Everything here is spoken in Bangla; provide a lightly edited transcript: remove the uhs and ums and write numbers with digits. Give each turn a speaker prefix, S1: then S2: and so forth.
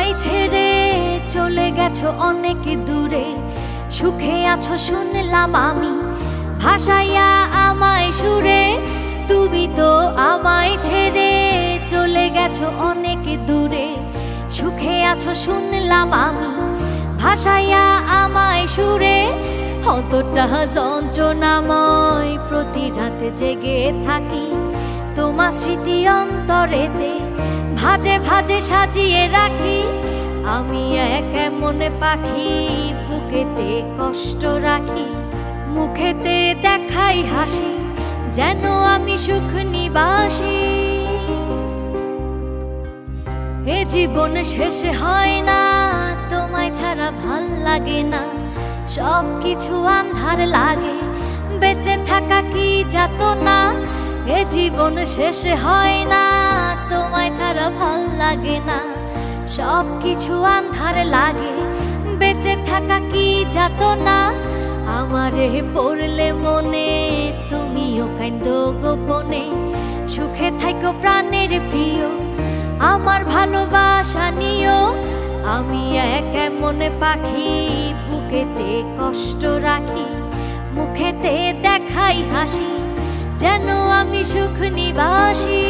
S1: আমায় ছেড়ে চলে গেছো অনেক দূরে, সুখে আছো শুনলাম আমি, ভাসাইয়া আমায় সুরে। তুমি তো আমায় ছেড়ে চলে গেছো অনেক দূরে, সুখে আছো শুনলাম আমি, ভাসাইয়া আমায় সুরে। অতটা যন্ত্রণাময় প্রতি রাতে জেগে থাকি, তোমার স্মৃতি অন্তরেতে ভাজে ভাজে সাজিয়ে রাখি। আমি এক এমন পাখি বুকেতে কষ্ট রাখি, মুখেতে দেখাই হাসি, যেন আমি সুখ নিবাসী। এ জীবন শেষ হয় না, তোমায় ছাড়া ভাল লাগে না, সব কিছু আন্ধার লাগে, বেঁচে থাকা কি যাতনা। এ জীবন শেষ হয় না, তোমায় ছাড়া ভাল লাগে না, সব কিছু আন্ধার লাগে, বেঁচে থাকা কি যাতনা। আমারে পড়লে মনে তুমিও কান্দো গোপনে, সুখে থাইকো প্রাণের প্রিয়, আমার ভালোবাসা নিও। আমি এক এমন পাখি বুকেতে কষ্ট রাখি, মুখেতে দেখাই হাসি, যেন আমি সুখ নিবাসী।